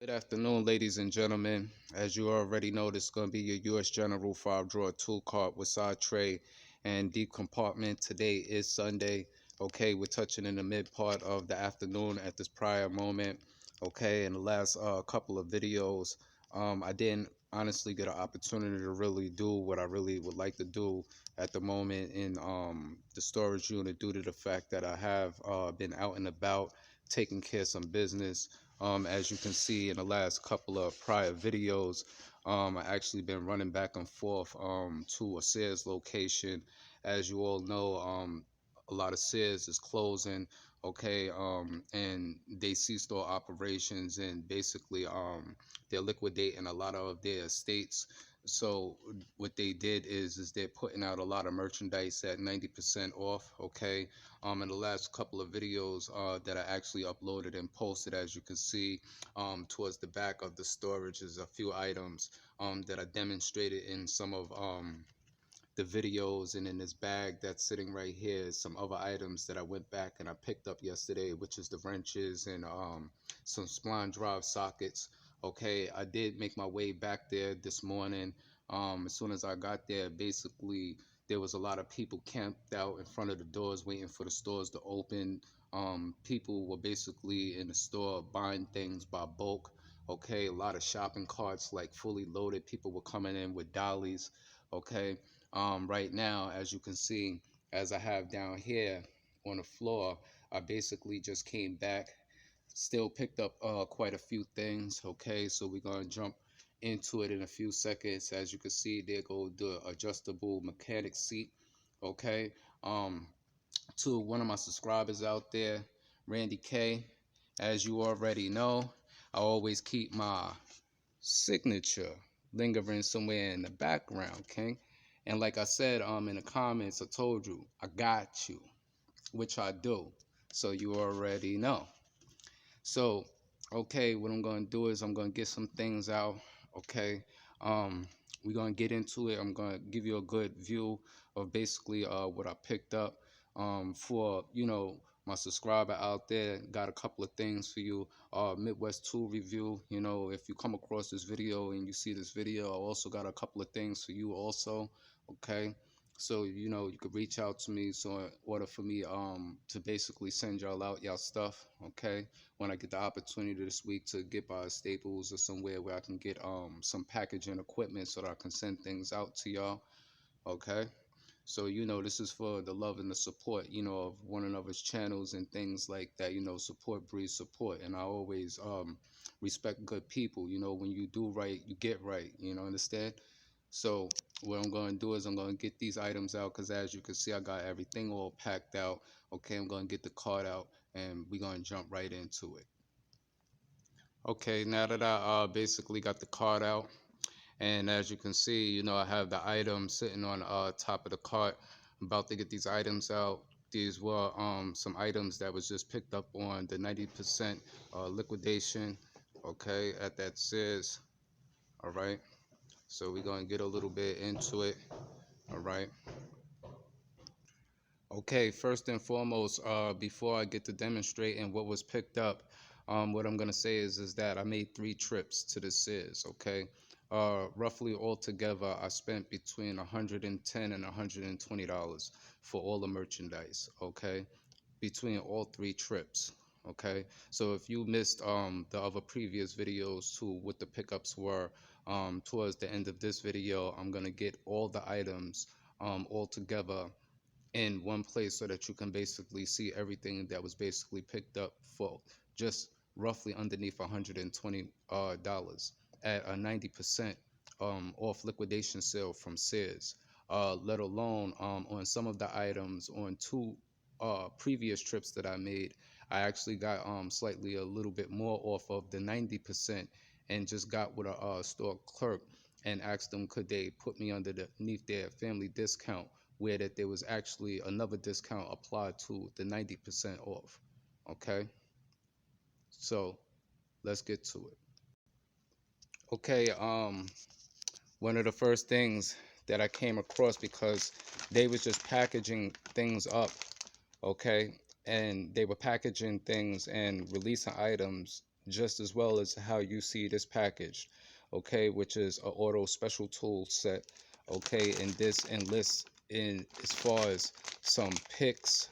Good afternoon, ladies and gentlemen. As you already know, this is going to be your U.S. General 5-drawer tool cart with side tray and deep compartment. Today is Sunday. Okay, we're touching in the mid part of the afternoon at this prior moment. Okay, in the last couple of videos, I didn't honestly get an opportunity to really do what I really would like to do at the moment in the storage unit due to the fact that I have been out and about taking care of some business. As you can see in the last couple of prior videos, I actually been running back and forth to a Sears location. As you all know, a lot of Sears is closing, okay, and they ceased all operations, and basically they're liquidating a lot of their estates. So what they did is they're putting out a lot of merchandise at 90% off, okay. In the last couple of videos that I actually uploaded and posted, as you can see, towards the back of the storage is a few items that I demonstrated in some of the videos, and in this bag that's sitting right here is some other items that I went back and I picked up yesterday, which is the wrenches and some spline drive sockets. Okay, I did make my way back there this morning. As soon as I got there, basically there was a lot of people camped out in front of the doors waiting for the stores to open. People were basically in the store buying things by bulk. Okay, a lot of shopping carts like fully loaded. People were coming in with dollies. Okay, right now, as you can see, as I have down here on the floor, I basically just came back, still picked up quite a few things. Okay, so we're gonna jump into it in a few seconds. As you can see, there go the adjustable mechanic seat. Okay, um, to one of my subscribers out there, Randy K. As you already know, I always keep my signature lingering somewhere in the background, King. And like I said, in the comments, I told you I got you, which I do. So you already know. So, okay, what I'm gonna do is I'm gonna get some things out. Okay, we're gonna get into it. I'm gonna give you a good view of basically what I picked up. For my subscriber out there, got a couple of things for you. Midwest tool review. If you come across this video and you see this video, I also got a couple of things for you also. Okay, so you could reach out to me so in order for me to basically send y'all out y'all stuff. Okay, when I get the opportunity this week to get by Staples or somewhere where I can get some packaging equipment so that I can send things out to y'all. Okay, so this is for the love and the support of one another's channels and things like that. Support breeds support, and I always respect good people. When you do right, you get right. Understand? So what I'm going to do is I'm going to get these items out, because as you can see, I got everything all packed out. Okay, I'm going to get the card out and we're going to jump right into it. Okay, now that I basically got the card out, and as you can see, I have the items sitting on top of the cart. I'm about to get these items out. These were some items that was just picked up on the 90% liquidation, okay, at that Sears. All right, so we're going to get a little bit into it. All right. Okay, first and foremost, before I get to demonstrating what was picked up, what I'm gonna say is that I made 3 trips to the Sears. Okay, roughly altogether, I spent between $110 and $120 for all the merchandise. Okay, between all 3 trips. Okay, so if you missed the other previous videos to what the pickups were, towards the end of this video, I'm gonna get all the items all together in one place so that you can basically see everything that was basically picked up for just roughly underneath $120 at a 90% off liquidation sale from Sears. Let alone on some of the items on 2 previous trips that I made, I actually got slightly a little bit more off of the 90%, and just got with a store clerk and asked them could they put me underneath their family discount, where that there was actually another discount applied to the 90% off. Okay, so let's get to it. Okay, one of the first things that I came across, because they was just packaging things up, okay, and they were packaging things and releasing items just as well as how you see this packaged, okay, which is a auto special tool set, okay, and this enlists in as far as some picks,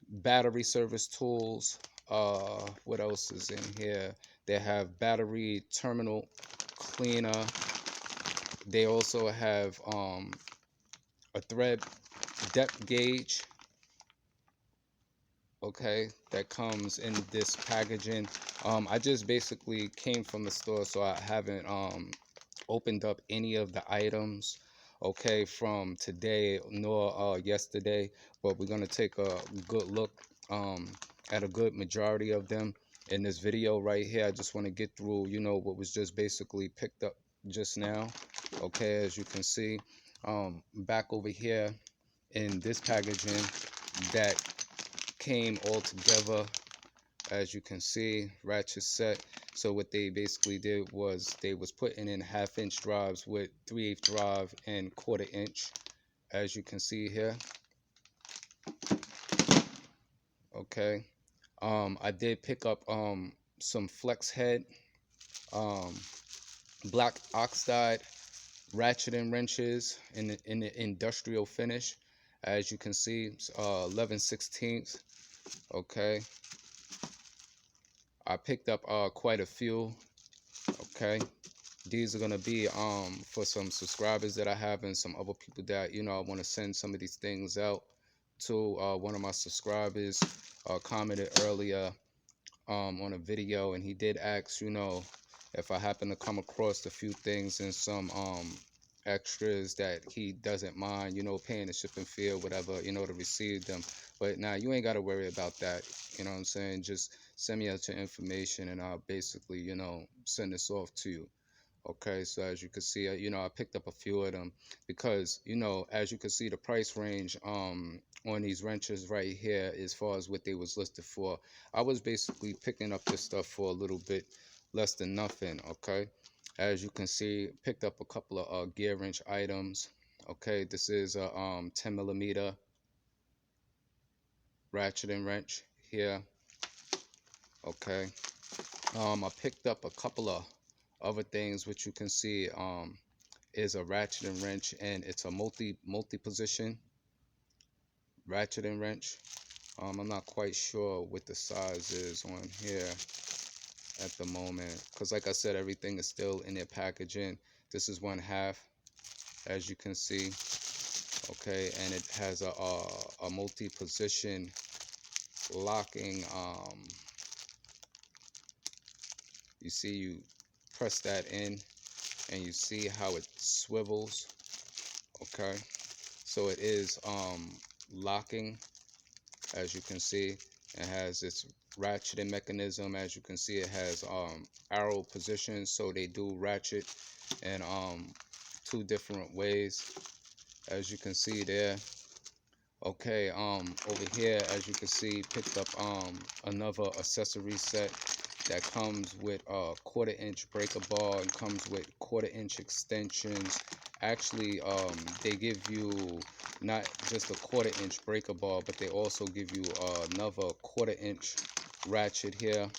battery service tools. What else is in here? They have battery terminal cleaner. They also have a thread depth gauge, okay, that comes in this packaging. I just basically came from the store, so I haven't opened up any of the items, okay, from today nor yesterday, but we're gonna take a good look at a good majority of them in this video right here. I just want to get through, you know, what was just basically picked up just now, okay. As you can see, back over here in this packaging that came all together, as you can see, ratchet set. So what they basically did was they was putting in 1/2 inch drives with 3/8 drive and 1/4 inch, as you can see here, okay. I did pick up some flex head um black oxide ratcheting wrenches in the industrial finish, as you can see, 11/16. Okay, I picked up quite a few. Okay, these are gonna be for some subscribers that I have and some other people that, you know, I want to send some of these things out to. One of my subscribers commented earlier on a video, and he did ask, you know, if I happen to come across a few things and some extras that he doesn't mind, you know, paying the shipping fee or whatever, you know, to receive them. But now you ain't got to worry about that. You know what I'm saying? Just send me out your information and I'll basically, you know, send this off to you. Okay, so as you can see, you know, I picked up a few of them because, you know, as you can see, the price range on these wrenches right here, as far as what they was listed for, I was basically picking up this stuff for a little bit less than nothing. Okay, as you can see, picked up a couple of gear wrench items. Okay, this is a 10mm ratcheting wrench here. Okay, I picked up a couple of other things which you can see is a ratcheting wrench, and it's a multi position ratcheting wrench. I'm not quite sure what the size is on here at the moment, because like I said, everything is still in their packaging. This is 1/2, as you can see, okay, and it has a multi position locking. You see, you press that in and you see how it swivels, okay. So it is locking, as you can see. It has its ratcheting mechanism. As you can see, it has arrow positions, so they do ratchet in two different ways, as you can see there. Okay, over here, as you can see, picked up another accessory set that comes with a 1/4 inch breaker bar and comes with 1/4 inch extensions. Actually, they give you not just a 1/4 inch breaker bar, but they also give you another 1/4 inch ratchet here.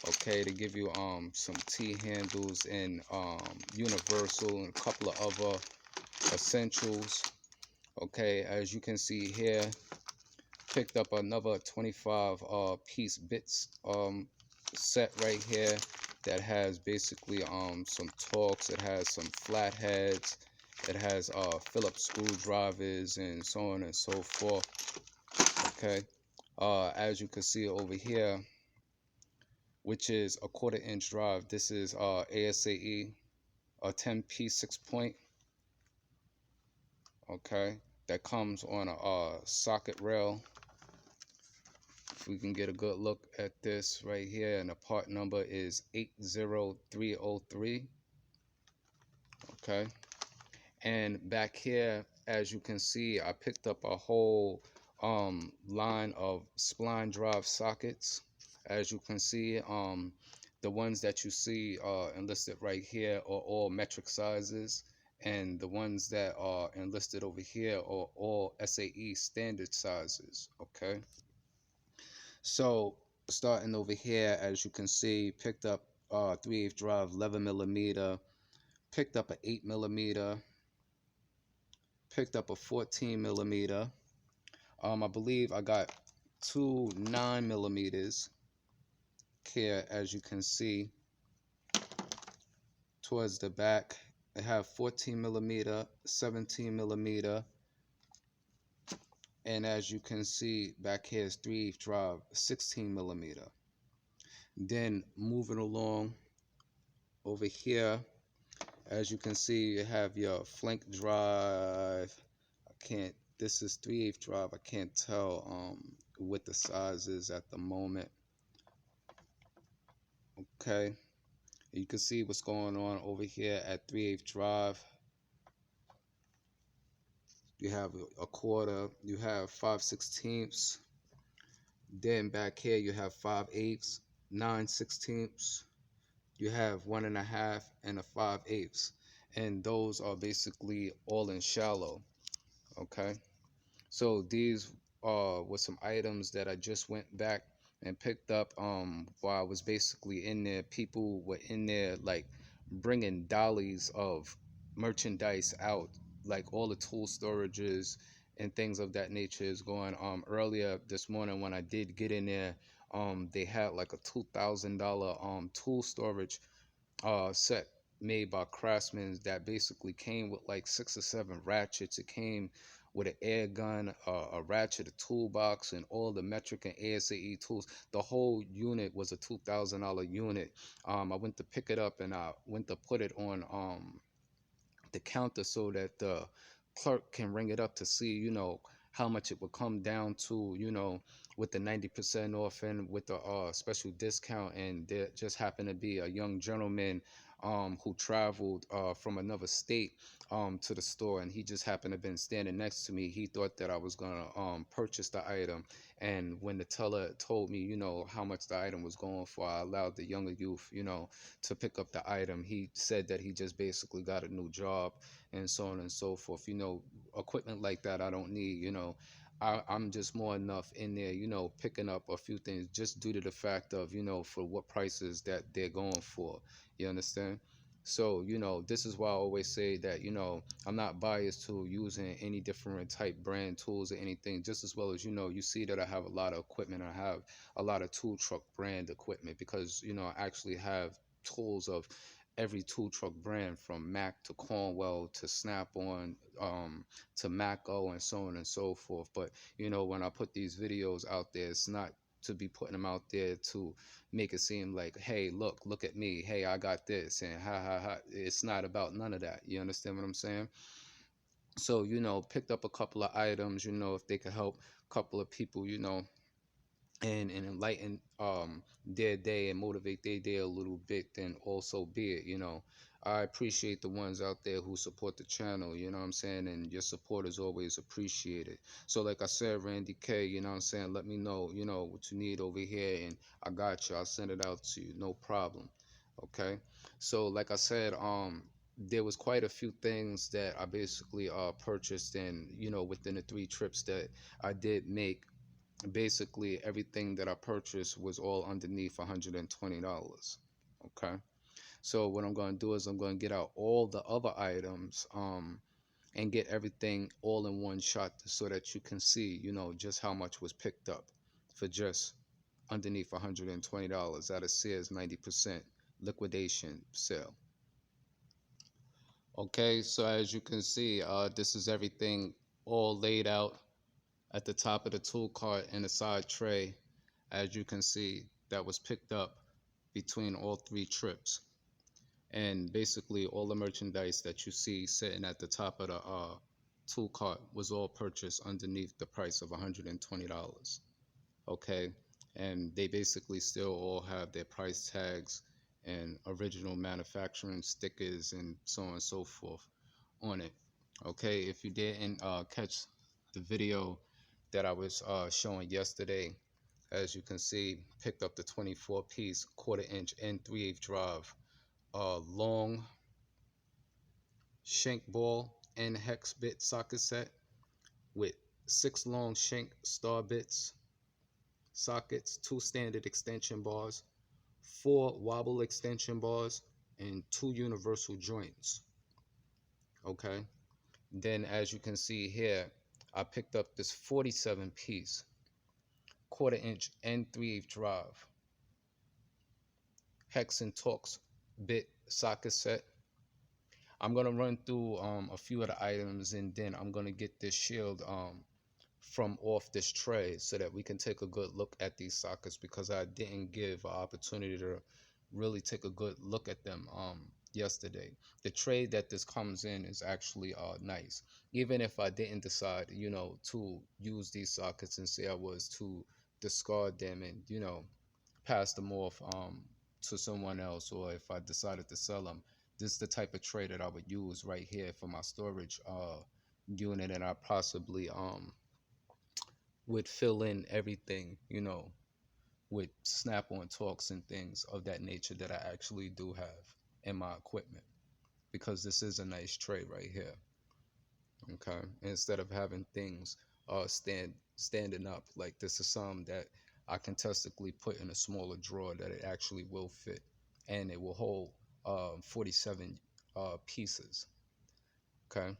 Okay, they give you some T handles and universal and a couple of other essentials. Okay, as you can see here, picked up another 25 piece bits set right here that has basically some torques. It has some flatheads. It has Phillips screwdrivers and so on and so forth. Okay, as you can see over here, which is a 1/4 inch drive. This is ASAE, a 10-piece 6-point. Okay, that comes on a socket rail. If we can get a good look at this right here, and the part number is 80303. Okay, and back here, as you can see, I picked up a whole line of spline drive sockets. As you can see, the ones that you see enlisted right here are all metric sizes, and the ones that are enlisted over here are all SAE standard sizes. Okay, so starting over here, as you can see, picked up 3/8 drive 11mm, picked up an 8mm, picked up a 14mm. I believe I got two 9mm here, as you can see towards the back. I have 14mm, 17mm, and as you can see back here is 3/8 drive 16mm. Then moving along over here, as you can see, you have your flank drive. I can't, this is 3/8 drive. I can't tell what the size is at the moment. Okay, you can see what's going on over here at 3/8 drive. You have a quarter, you have 5/16. Then back here you have 5/8, 9/16. You have 1.5 and a 5/8, and those are basically all in shallow. Okay, so these were some items that I just went back and picked up while I was basically in there. People were in there like bringing dollies of merchandise out, like all the tool storages and things of that nature is going. Earlier this morning when I did get in there, they had like a $2,000 tool storage set made by Craftsman that basically came with like 6 or 7 ratchets. It came with an air gun, a ratchet, a toolbox, and all the metric and ASAE tools. The whole unit was a $2,000 unit. I went to pick it up and I went to put it on the counter so that the clerk can ring it up to see, how much it would come down to, with the 90% off and with the special discount. And there just happened to be a young gentleman who traveled from another state to the store, and he just happened to been standing next to me. He thought that I was gonna purchase the item, and when the teller told me, how much the item was going for, I allowed the younger youth, to pick up the item. He said that he just basically got a new job and so on and so forth. Equipment like that I don't need. I'm just more enough in there, picking up a few things just due to the fact of, for what prices that they're going for. You understand? So, this is why I always say that, I'm not biased to using any different type brand tools or anything, just as well as, you see that I have a lot of equipment. I have a lot of tool truck brand equipment because, I actually have tools of every tool truck brand from Mac to Cornwell to Snap-on to Mako and so on and so forth. But, when I put these videos out there, it's not to be putting them out there to make it seem like, hey, look at me, hey, I got this, and ha ha ha. It's not about none of that. You understand what I'm saying? So, picked up a couple of items, if they could help a couple of people, and enlighten their day and motivate their day a little bit, then also be it. I appreciate the ones out there who support the channel, you know what I'm saying, and your support is always appreciated. So like I said, Randy K, you know what I'm saying, let me know, what you need over here, and I got you. I'll send it out to you, no problem. Okay, so like I said, there was quite a few things that I basically purchased, and within the 3 trips that I did make, basically everything that I purchased was all underneath $120. Okay, so what I'm going to do is I'm going to get out all the other items and get everything all in one shot so that you can see, just how much was picked up for just underneath $120 at a Sears 90% liquidation sale. Okay, so as you can see, this is everything all laid out at the top of the tool cart and the side tray. As you can see, that was picked up between all 3 trips. And basically all the merchandise that you see sitting at the top of the tool cart was all purchased underneath the price of $120. Okay, and they basically still all have their price tags and original manufacturing stickers and so on and so forth on it. Okay, if you didn't catch the video that I was showing yesterday, as you can see, picked up the 24-piece 1/4 inch and 3/8 drive long shank ball and hex bit socket set with 6 long shank star bits, sockets, 2 standard extension bars, 4 wobble extension bars, and 2 universal joints. Okay. Then as you can see here, I picked up this 47 piece quarter-inch N3/8 drive hex and Torx bit socket set. I'm gonna run through a few of the items, and then I'm gonna get this shield from off this tray so that we can take a good look at these sockets, because I didn't give an opportunity to really take a good look at them yesterday. The tray that this comes in is actually nice. Even if I didn't decide, to use these sockets and say I was to discard them and, pass them off to someone else, or if I decided to sell them, this is the type of tray that I would use right here for my storage unit, and I possibly would fill in everything, with snap-on torques and things of that nature that I actually do have in my equipment, because this is a nice tray right here. Okay, instead of having things standing up, like this is some that I can testically put in a smaller drawer that it actually will fit, and it will hold 47 pieces. Okay,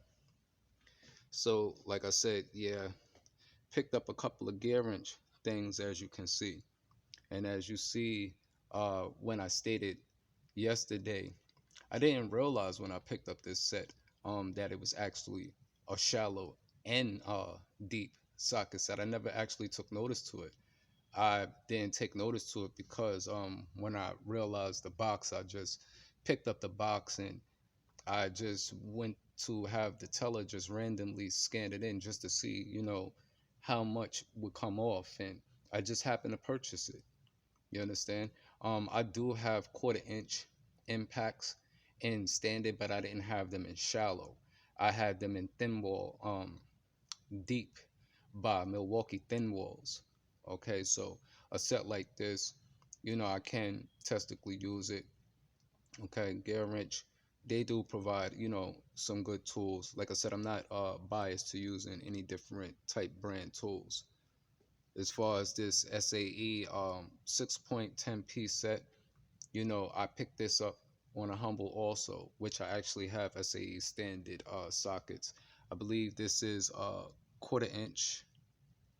so like I said, yeah, picked up a couple of gear wrench things, as you can see. And as you see, when I stated yesterday, I didn't realize when I picked up this set that it was actually a shallow and deep socket set. I never actually took notice to it. I didn't take notice to it because when I realized the box, I just picked up the box and I just went to have the teller just randomly scan it in just to see, how much would come off, and I just happened to purchase it. You understand? I do have quarter-inch impacts in standard, but I didn't have them in shallow. I had them in thin wall, deep by Milwaukee thin walls. Okay, so a set like this, I can testically use it. Okay, gear wrench, they do provide, some good tools. Like I said, I'm not biased to using any different type brand tools. As far as this SAE 6.10 piece set, I picked this up on a humble also, which I actually have SAE standard sockets. I believe this is quarter-inch,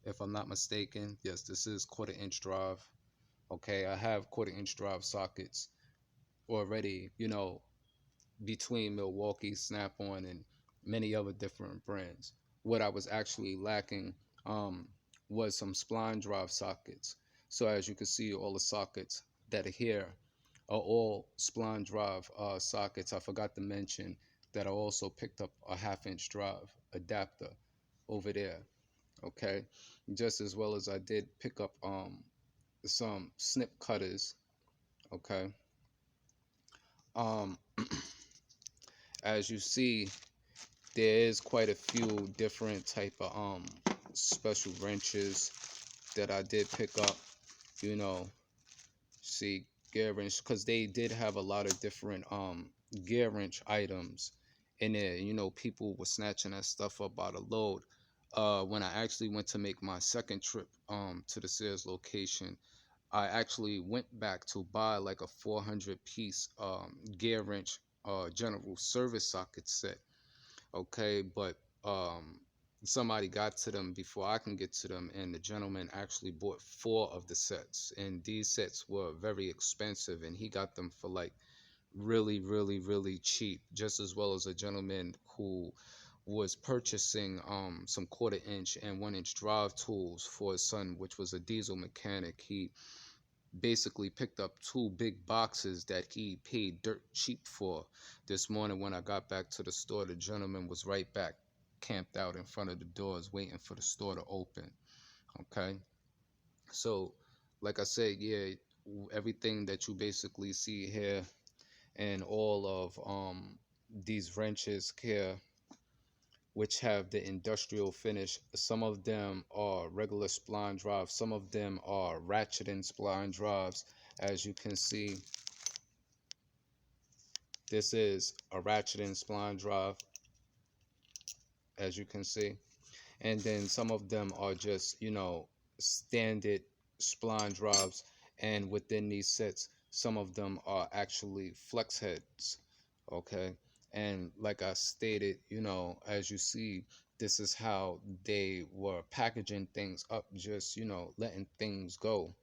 if I'm not mistaken. Yes, this is quarter-inch drive. Okay, I have quarter-inch drive sockets already, between Milwaukee, Snap-on, and many other different brands. What I was actually lacking was some spline drive sockets. So as you can see, all the sockets that are here are all spline drive sockets. I forgot to mention that I also picked up a 1/2 inch drive adapter over there. Okay, just as well as I did pick up some snip cutters. Okay, um, as you see, there is quite a few different type of special wrenches that I did pick up. You know, see, gear wrench, because they did have a lot of different gear wrench items in there. People were snatching that stuff up by the load. When I actually went to make my second trip to the Sears location, I actually went back to buy like a 400 piece gear wrench general service socket set. Okay, but somebody got to them before I can get to them, and the gentleman actually bought 4 of the sets, and these sets were very expensive, and he got them for like really, really, really cheap, just as well as a gentleman who was purchasing some quarter-inch and 1-inch drive tools for his son, which was a diesel mechanic. He basically picked up 2 big boxes that he paid dirt cheap for. This morning when I got back to the store, the gentleman was right back camped out in front of the doors waiting for the store to open. Okay, so like I said, yeah, everything that you basically see here and all of these wrenches here, which have the industrial finish. Some of them are regular spline drives. Some of them are ratcheting spline drives. As you can see, this is a ratcheting spline drive, as you can see. And then some of them are just, standard spline drives, and within these sets, some of them are actually flex heads. Okay, and like I stated, as you see, this is how they were packaging things up, just letting things go.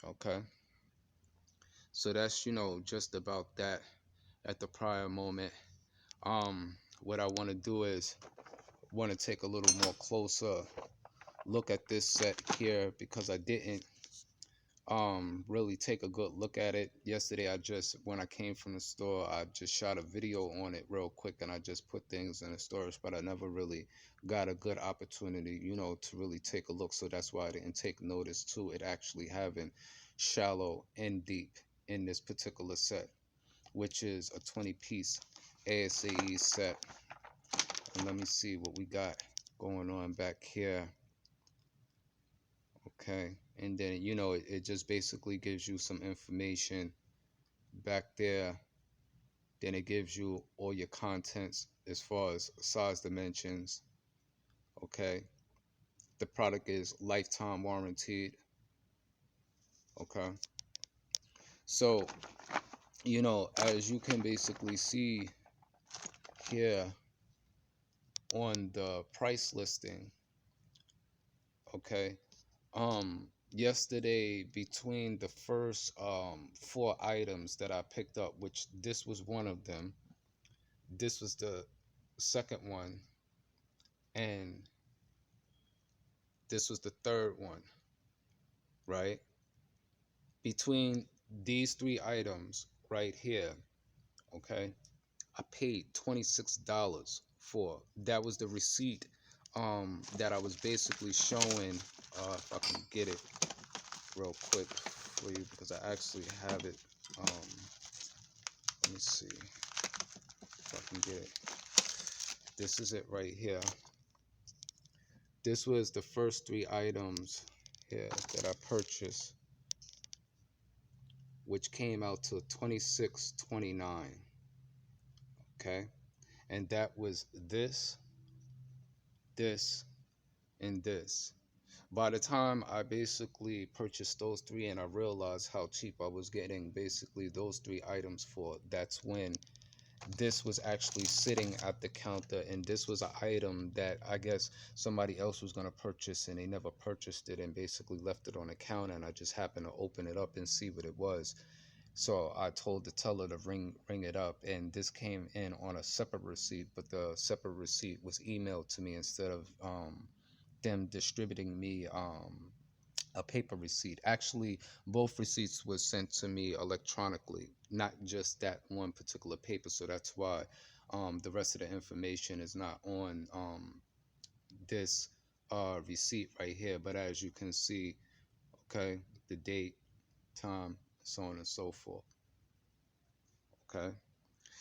Okay, so that's just about that at the prior moment. What I want to do is want to take a little more closer look at this set here, because I didn't really take a good look at it yesterday. When I came from the store, I just shot a video on it real quick, and I just put things in the storage, but I never really got a good opportunity to really take a look. So that's why I didn't take notice to it actually having shallow and deep in this particular set, which is a 20-piece ASAE set. And let me see what we got going on back here. Okay, and then it just basically gives you some information back there. Then it gives you all your contents as far as size dimensions. Okay, the product is lifetime warranted. Okay, so as you can basically see here on the price listing. Okay, yesterday, between the first 4 items that I picked up, which this was one of them, this was the second one, and this was the third one, right? Between these 3 items right here, okay, I paid $26 for. That was the receipt that I was basically showing. If I can get it real quick for you, because I actually have it. Let me see if I can get it. This is it right here. This was the first 3 items here that I purchased, which came out to $26.29. Okay, and that was this, and this. By the time I basically purchased those 3 and I realized how cheap I was getting basically those 3 items for, that's when this was actually sitting at the counter, and this was an item that I guess somebody else was going to purchase, and they never purchased it and basically left it on the counter, and I just happened to open it up and see what it was. So I told the teller to ring it up, and this came in on a separate receipt, but the separate receipt was emailed to me instead of them distributing me a paper receipt. Actually, both receipts was sent to me electronically, not just that one particular paper. So that's why the rest of the information is not on this receipt right here. But as you can see, okay, the date, time, so on and so forth. Okay,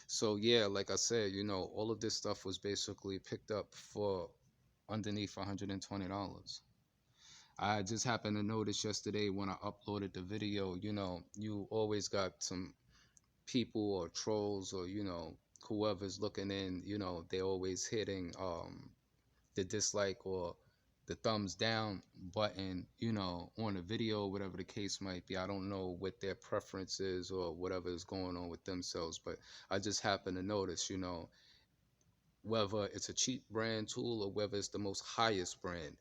so yeah, like I said, all of this stuff was basically picked up for underneath $120. I just happened to notice yesterday when I uploaded the video, you always got some people or trolls, or whoever's looking in, they always hitting the dislike or the thumbs down button, on the video, whatever the case might be. I don't know what their preference is or whatever is going on with themselves, but I just happen to notice, whether it's a cheap brand tool or whether it's the most highest brand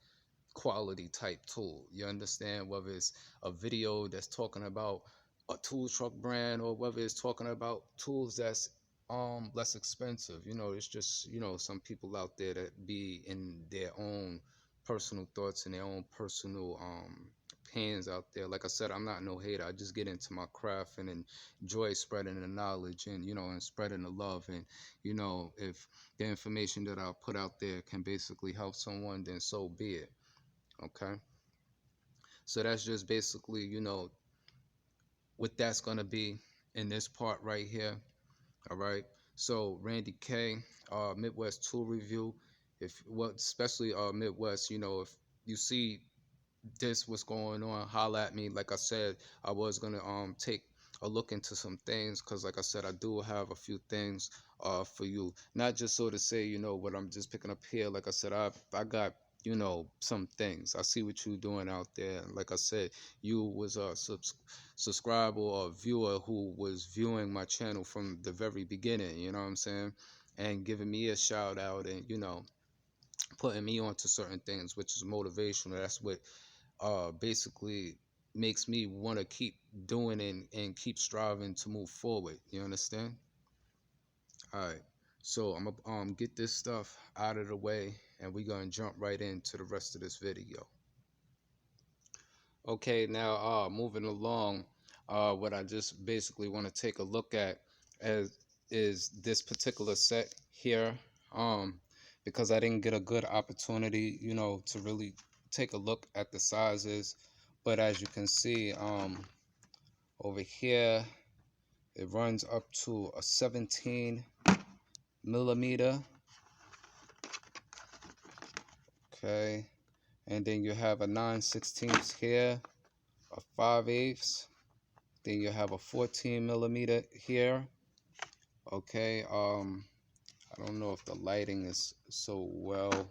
quality type tool. You understand? Whether it's a video that's talking about a tool truck brand, or whether it's talking about tools that's less expensive. It's just, some people out there that be in their own personal thoughts and their own personal opinions out there. Like I said, I'm not no hater. I just get into my craft and enjoy spreading the knowledge, and and spreading the love. And if the information that I put out there can basically help someone, then so be it. Okay, so that's just basically what that's gonna be in this part right here. All right, so Randy K, Midwest Tool Review. If what especially Midwest, if you see this what's going on, holla at me. Like I said, I was gonna take a look into some things, because like I said, I do have a few things for you, not just so to say what I'm just picking up here. Like I said, I got some things. I see what you doing out there. Like I said, you was a subscriber or viewer who was viewing my channel from the very beginning, you know what I'm saying? And giving me a shout out, and putting me onto certain things, which is motivational. That's what basically makes me want to keep doing and keep striving to move forward. You understand? All right. So I'm gonna get this stuff out of the way, and we're gonna jump right into the rest of this video. Okay, now moving along, what I just basically want to take a look at as is this particular set here, because I didn't get a good opportunity, to really take a look at the sizes. But as you can see, over here, it runs up to a 17 millimeter. Okay, and then you have a 9/16 here, a 5/8. Then you have a 14 millimeter here. Okay, I don't know if the lighting is so well,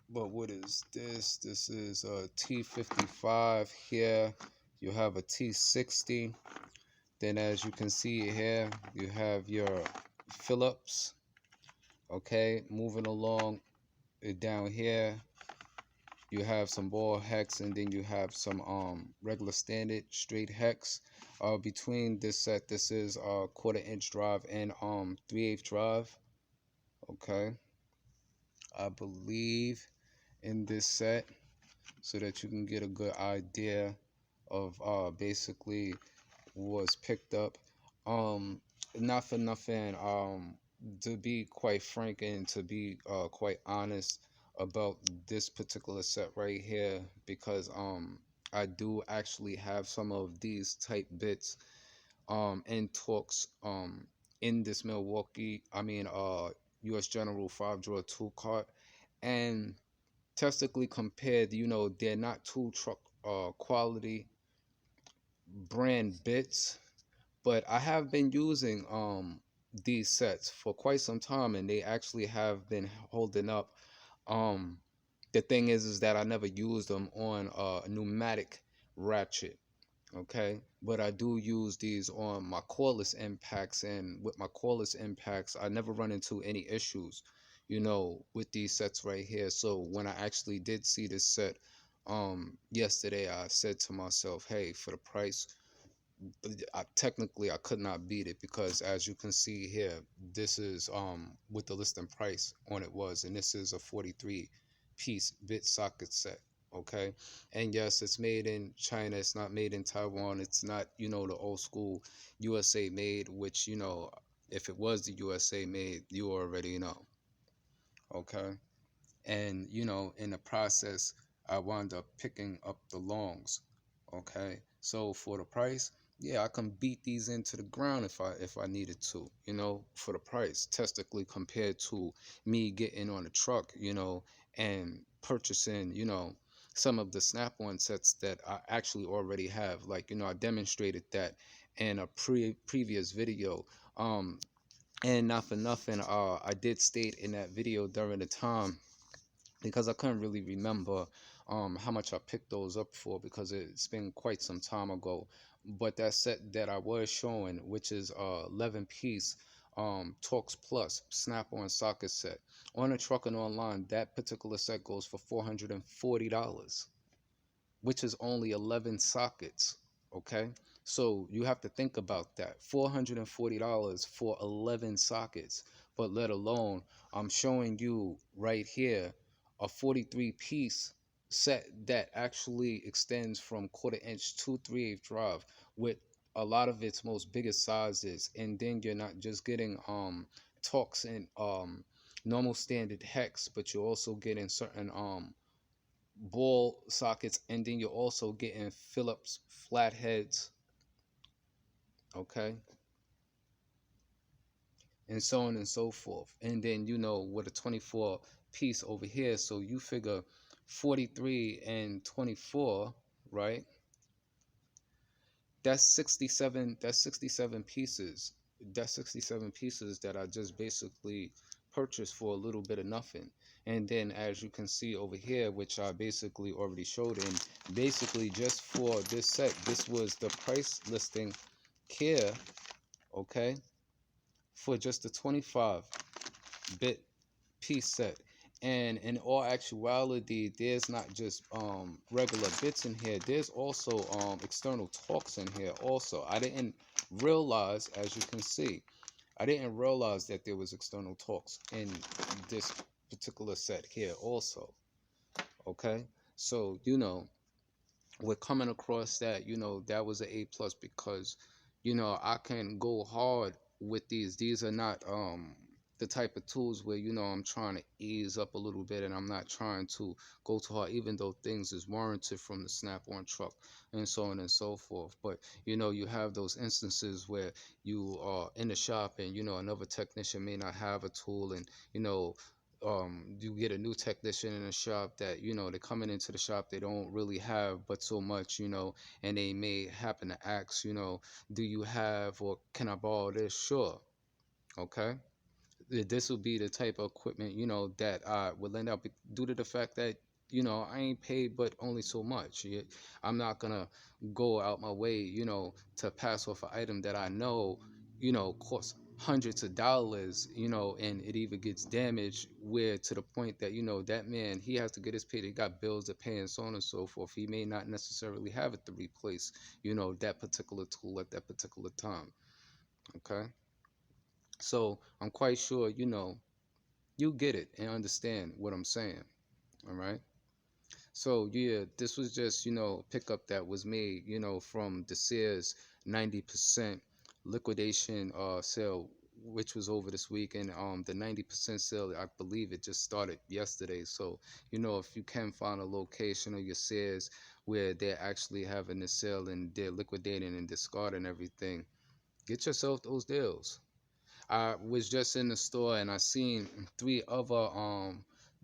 but what is this? This is a T55 here. You have a T60. Then as you can see here, you have your Phillips. Okay, moving along down here, you have some ball hex, and then you have some regular standard straight hex. Between this set, this is a 1/4" drive and 3/8 drive. Okay, I believe in this set, so that you can get a good idea of basically what's picked up. Not for nothing, to be quite frank and to be quite honest about this particular set right here, because I do actually have some of these type bits and talks in this Milwaukee, US General 5-drawer tool cart. And technically compared, they're not tool truck quality brand bits, but I have been using these sets for quite some time, and they actually have been holding up. um the thing is that I never used them on a pneumatic ratchet. Okay, but I do use these on my cordless impacts, and with my cordless impacts I never run into any issues, with these sets right here. So when I actually did see this set yesterday, I said to myself, hey, for the price, technically I could not beat it, because as you can see here, this is what the listing price on it was, and this is a 43 piece bit socket set. Okay, and yes, it's made in China, it's not made in Taiwan, it's not, the old school USA made, which, if it was the USA made, you already know. Okay, and in the process I wound up picking up the longs. Okay, so for the price, yeah, I can beat these into the ground if I needed to, for the price, technically compared to me getting on a truck, and purchasing, some of the snap-on sets that I actually already have. Like, I demonstrated that in a previous video. And not for nothing, I did state in that video during the time, because I couldn't really remember how much I picked those up for, because it's been quite some time ago. But that set that I was showing, which is 11 piece Torx Plus snap-on socket set, on a truck and online, that particular set goes for $440, which is only 11 sockets. Okay, so you have to think about that. $440 for 11 sockets. But let alone, I'm showing you right here a 43 piece set that actually extends from 1/4" to 3/8 drive, with a lot of its most biggest sizes. And then you're not just getting Torx and normal standard hex, but you're also getting certain ball sockets, and then you're also getting Phillips flatheads. Okay, and so on and so forth. And then, with a 24 piece over here, so you figure 43 and 24, right? That's 67. That's 67 pieces. That's 67 pieces that I just basically purchased for a little bit of nothing. And then as you can see over here, which I basically already showed, in basically just for this set, this was the price listing here, okay, for just the 25 bit piece set. And in all actuality, there's not just regular bits in here, there's also external talks in here also. I didn't realize, as you can see, I didn't realize that there was external talks in this particular set here also. Okay, so we're coming across that, that was an A plus, because I can go hard with these are not the type of tools where I'm trying to ease up a little bit, and I'm not trying to go too hard, even though things is warranted from the snap-on truck and so on and so forth. But you have those instances where you are in the shop, and another technician may not have a tool, and you get a new technician in a shop that they're coming into the shop, they don't really have but so much, and they may happen to ask, do you have, or can I borrow this? Sure. Okay, this will be the type of equipment that I will lend out, due to the fact that I ain't paid but only so much. I'm not gonna go out my way to pass off an item that I know costs hundreds of dollars, and it even gets damaged, where to the point that that man, he has to get his paid, he got bills to pay and so on and so forth. He may not necessarily have it to replace that particular tool at that particular time. Okay, so I'm quite sure you get it and understand what I'm saying. All right. So yeah, this was just pickup that was made from the Sears 90% liquidation sale, which was over this week. And the 90% sale, I believe it just started yesterday. So if you can find a location of your Sears where they're actually having the sale and they're liquidating and discarding everything, get yourself those deals. I was just in the store and I seen three other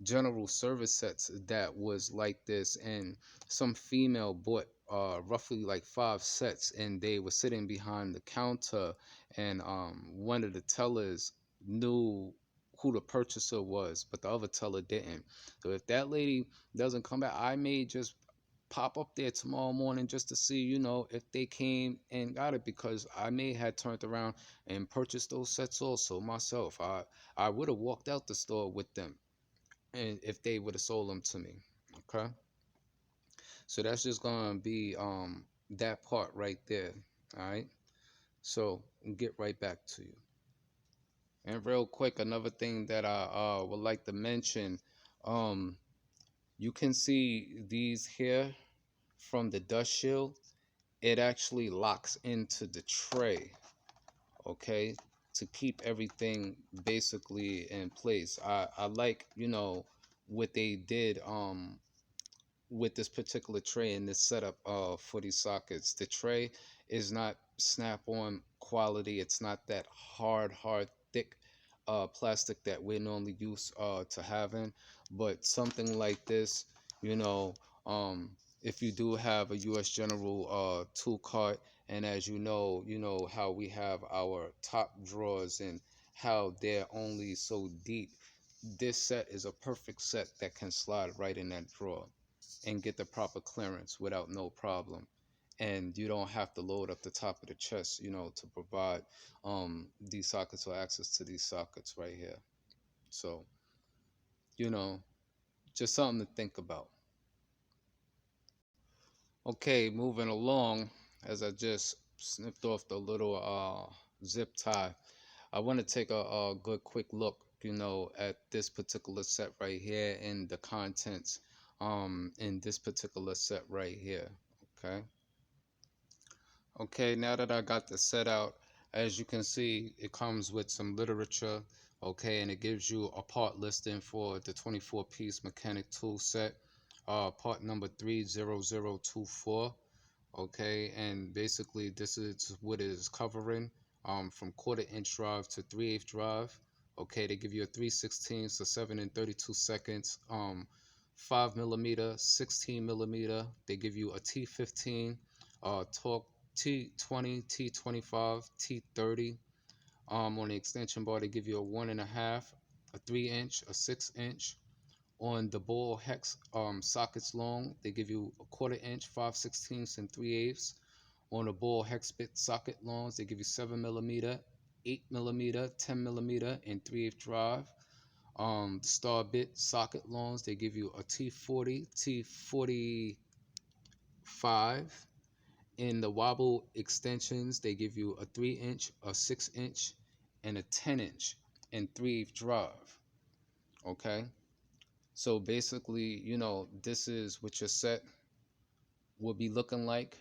general service sets that was like this, and some female bought roughly like 5 sets, and they were sitting behind the counter, and one of the tellers knew who the purchaser was, but the other teller didn't. So if that lady doesn't come back, I may just pop up there tomorrow morning just to see, if they came and got it, because I may have turned around and purchased those sets also myself. I would have walked out the store with them, and if they would have sold them to me. Okay, so that's just gonna be that part right there. All right, so get right back to you. And real quick, another thing that I would like to mention, um you can see these here from the dust shield, it actually locks into the tray, okay, to keep everything basically in place. I like what they did with this particular tray and this setup for these sockets. The tray is not snap-on quality, it's not that hard thick plastic that we're normally used to having, but something like this, you know um if you do have a US General tool cart, and as you know how we have our top drawers and how they're only so deep, this set is a perfect set that can slide right in that drawer and get the proper clearance without no problem. And you don't have to load up the top of the chest, to provide these sockets or access to these sockets right here. So, you know, just something to think about. Okay, moving along, as I just snipped off the little zip tie, I want to take a good quick look, at this particular set right here and the contents in this particular set right here. Okay. Okay, now that I got the set out, as you can see, it comes with some literature, okay, and it gives you a part listing for the 24-piece mechanic tool set, part number 30024, okay, and basically this is what it is covering, from 1/4 inch drive to 3/8 drive, okay. They give you a 3/16, so 7 and 32 seconds, 5mm, 16mm. They give you a T15, torque T20, T25, T30. On the extension bar, they give you a 1.5, a 3-inch, a 6-inch. On the ball hex sockets long, they give you a 1/4 inch, 5/16 and 3/8. On the ball hex bit socket longs, they give you 7 mm, 8 mm, 10 mm, and 3/8 drive. The star bit socket longs, they give you a T40, T45. In the wobble extensions, they give you a 3-inch, a 6-inch, and a 10-inch and 3/8 drive. Okay. So basically, this is what your set will be looking like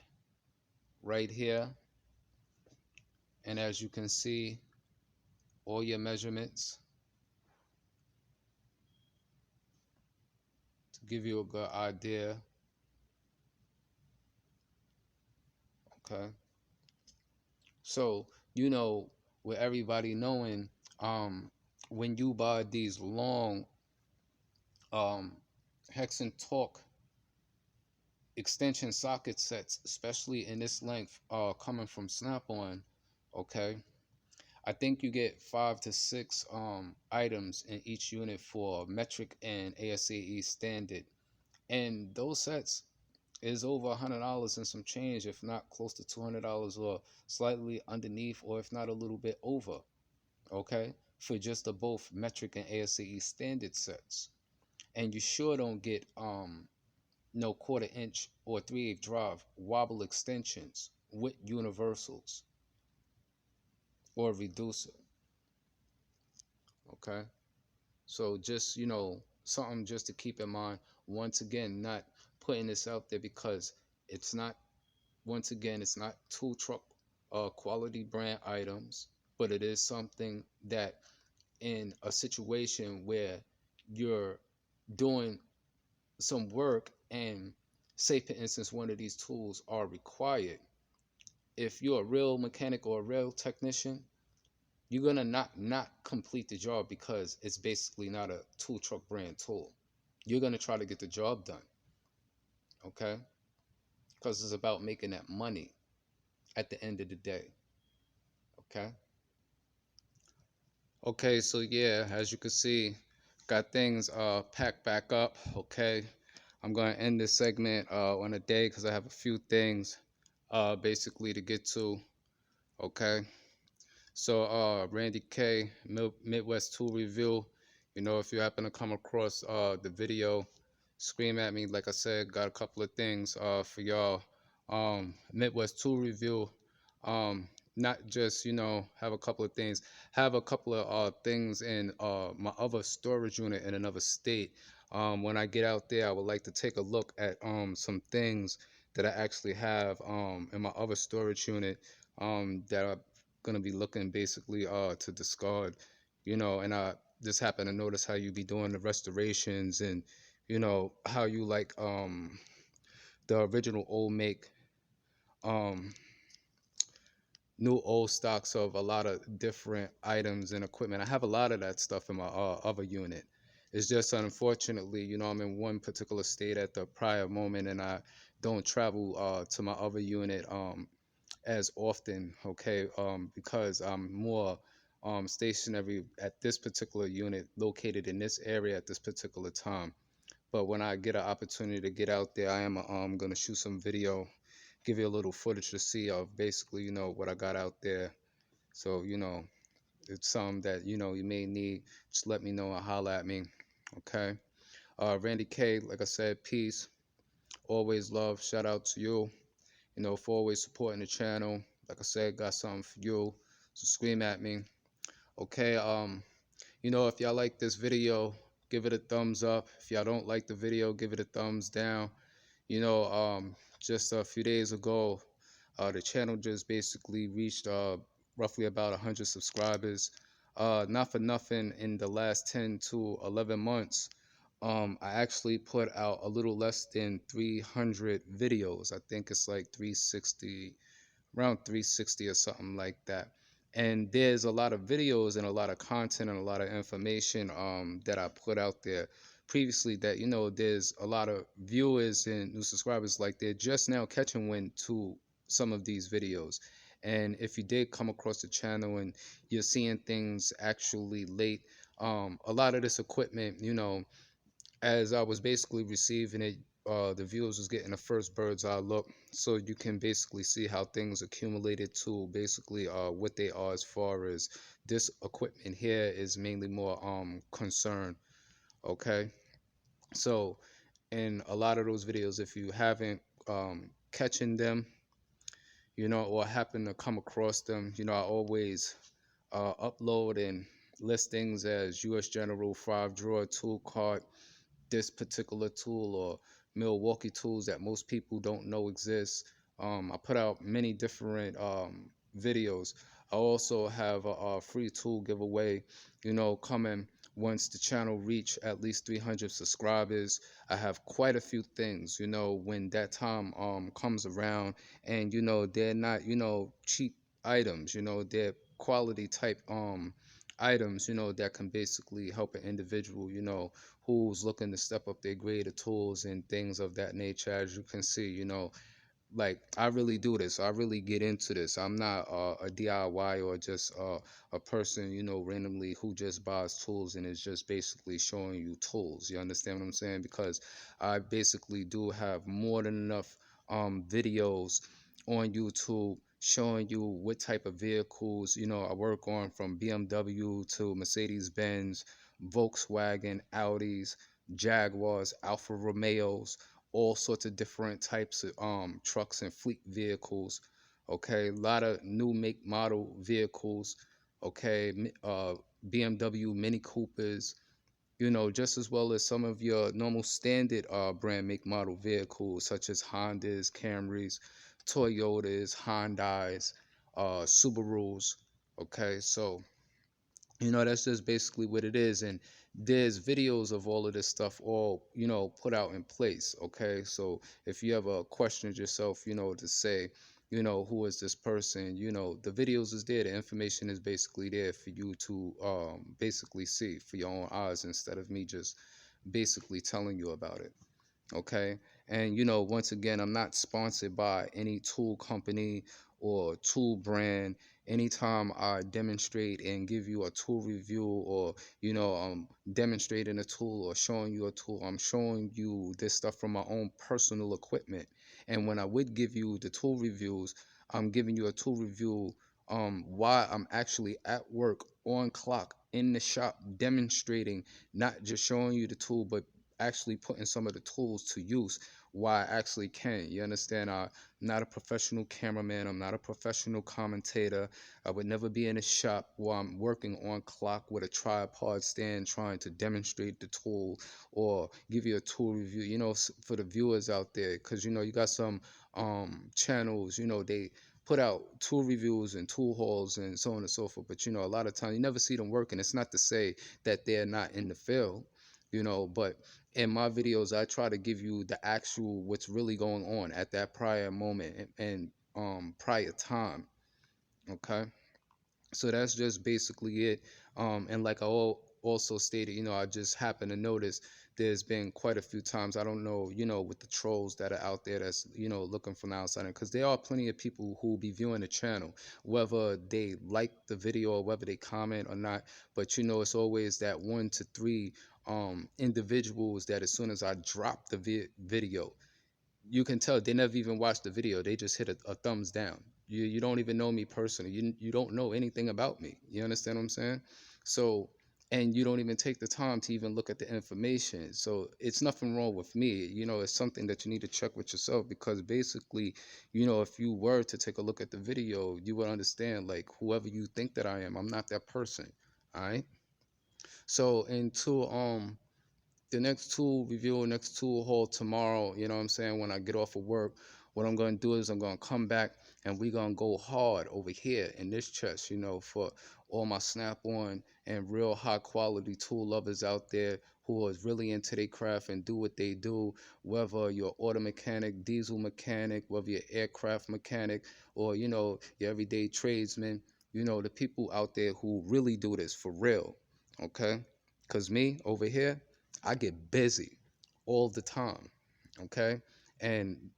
right here. And as you can see, all your measurements to give you a good idea. Okay. So, with everybody knowing, when you buy these long hex and torque extension socket sets, especially in this length, coming from Snap-on, okay, I think you get 5 to 6 items in each unit for metric and ASAE standard, and those sets is over $100 and some change, if not close to $200, or slightly underneath, or if not a little bit over, okay, for just the both metric and ASAE standard sets. And you sure don't get no 1/4 inch or 3/8 drive wobble extensions with universals or reducer. Okay. So just, something just to keep in mind. Once again, not putting this out there because it's not, once again, it's not tool truck quality brand items, but it is something that in a situation where you're doing some work and say for instance one of these tools are required, if you're a real mechanic or a real technician, you're gonna not complete the job because it's basically not a tool truck brand tool. You're gonna try to get the job done, okay? Because it's about making that money at the end of the day, okay? Okay, so yeah, as you can see, got things packed back up, okay? I'm gonna end this segment on a day because I have a few things basically to get to, okay? So Randy K, Midwest Tool Review. If you happen to come across the video, scream at me. Like I said, got a couple of things for y'all. Midwest Tool Review. Not just, have a couple of things. Have a couple of things in my other storage unit in another state. When I get out there, I would like to take a look at some things that I actually have in my other storage unit that are gonna be looking basically to discard, and I just happen to notice how you be doing the restorations, and how you like the original old make um new old stocks of a lot of different items and equipment. I have a lot of that stuff in my other unit. It's just unfortunately, I'm in one particular state at the prior moment, and I don't travel to my other unit as often, okay, because I'm more stationary at this particular unit located in this area at this particular time. But when I get an opportunity to get out there, I am going to shoot some video, give you a little footage to see of basically, what I got out there. So, it's something that, you may need. Just let me know and holler at me, okay? Randy K, like I said, peace. Always love. Shout out to you, for always supporting the channel. Like I said, got something for you. So scream at me. Okay, if y'all like this video, give it a thumbs up. If y'all don't like the video, give it a thumbs down. Just a few days ago, the channel just basically reached roughly about 100 subscribers. Not for nothing, in the last 10 to 11 months, I actually put out a little less than 300 videos. I think it's like 360, around 360 or something like that. And there's a lot of videos and a lot of content and a lot of information that I put out there previously that, there's a lot of viewers and new subscribers, like they're just now catching wind to some of these videos. And if you did come across the channel and you're seeing things actually late, a lot of this equipment, as I was basically receiving it, the viewers was getting the first bird's eye look, so you can basically see how things accumulated to basically what they are as far as this equipment here is mainly more concerned. Okay, so in a lot of those videos, if you haven't catching them, or happen to come across them, I always upload and list things as US General 5 drawer tool cart, this particular tool, or Milwaukee tools that most people don't know exist. I put out many different videos. I also have a free tool giveaway, coming once the channel reach at least 300 subscribers. I have quite a few things, when that time comes around, and they're not, cheap items, they're quality type items, that can basically help an individual, who's looking to step up their grade of tools and things of that nature. As you can see, like, I really do this. I really get into this. I'm not a DIY or just a person, randomly who just buys tools and is just basically showing you tools. You understand what I'm saying? Because I basically do have more than enough videos on YouTube showing you what type of vehicles, I work on, from BMW to Mercedes Benz, Volkswagen, Audis, Jaguars, Alfa Romeos, all sorts of different types of trucks and fleet vehicles. Okay, a lot of new make model vehicles. Okay, BMW Mini Coopers, just as well as some of your normal standard brand make model vehicles such as Hondas, Camrys, Toyotas, Hyundais, Subarus. Okay, so that's just basically what it is. And there's videos of all of this stuff all, put out in place. Okay, so if you ever questioned yourself, to say, who is this person, the videos is there, the information is basically there for you to basically see for your own eyes, instead of me just basically telling you about it. Okay, and once again, I'm not sponsored by any tool company or tool brand. Anytime I demonstrate and give you a tool review, or demonstrating a tool or showing you a tool, I'm showing you this stuff from my own personal equipment. And when I would give you the tool reviews, I'm giving you a tool review while I'm actually at work on clock in the shop, demonstrating, not just showing you the tool, but actually putting some of the tools to use while I actually can. You understand? I'm not a professional cameraman. I'm not a professional commentator. I would never be in a shop while I'm working on clock with a tripod stand trying to demonstrate the tool or give you a tool review, for the viewers out there. Because, you got some channels, they put out tool reviews and tool hauls and so on and so forth. But, a lot of times you never see them working. It's not to say that they're not in the field, but in my videos, I try to give you the actual what's really going on at that prior moment and prior time. Okay, so that's just basically it. And like I also stated, I just happen to notice there's been quite a few times, I don't know, with the trolls that are out there that's, looking from the outside, because there are plenty of people who will be viewing the channel, whether they like the video or whether they comment or not. But it's always that 1 to 3 individuals that as soon as I drop the video, you can tell they never even watched the video. They just hit a thumbs down. You don't even know me personally. You don't know anything about me. You understand what I'm saying? So, and you don't even take the time to even look at the information. So it's nothing wrong with me. It's something that you need to check with yourself, because basically, if you were to take a look at the video, you would understand, like, whoever you think that I am, I'm not that person. All right. So into the next tool review, next tool haul tomorrow, what I'm saying, when I get off of work, what I'm going to do is I'm going to come back and we're going to go hard over here in this chest, for all my snap-on and real high quality tool lovers out there who is really into their craft and do what they do, whether you're auto mechanic, diesel mechanic, whether you're aircraft mechanic, or, your everyday tradesman, the people out there who really do this for real. Okay, because me over here, I get busy all the time, okay? And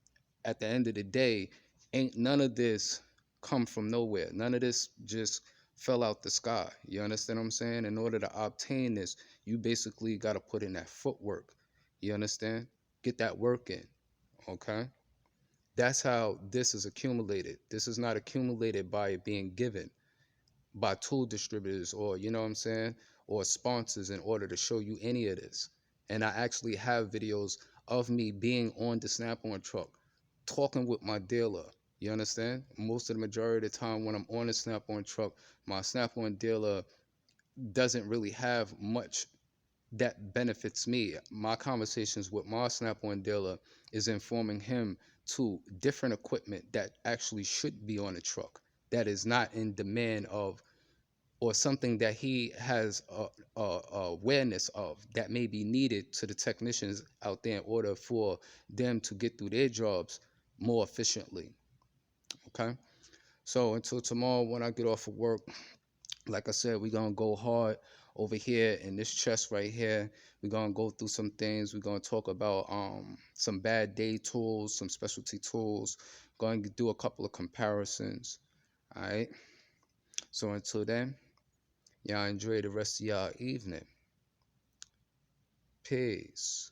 at the end of the day, ain't none of this come from nowhere. None of this just fell out the sky. You understand what I'm saying? In order to obtain this, you basically got to put in that footwork. You understand? Get that work in. Okay? That's how this is accumulated. This is not accumulated by it being given by tool distributors, or you know what I'm saying, or sponsors, in order to show you any of this. And I actually have videos of me being on the snap-on truck, talking with my dealer. You understand? Most of the majority of the time when I'm on the snap-on truck, my snap-on dealer doesn't really have much that benefits me. My conversations with my snap-on dealer is informing him to different equipment that actually should be on a truck, that is not in demand of, or something that he has a awareness of, that may be needed to the technicians out there in order for them to get through their jobs more efficiently. Okay, so until tomorrow when I get off of work, like I said, we're gonna go hard over here in this chest right here. We're gonna go through some things. We're gonna talk about some bad day tools, some specialty tools. Going to do a couple of comparisons. All right, so until then, y'all enjoy the rest of y'all evening. Peace.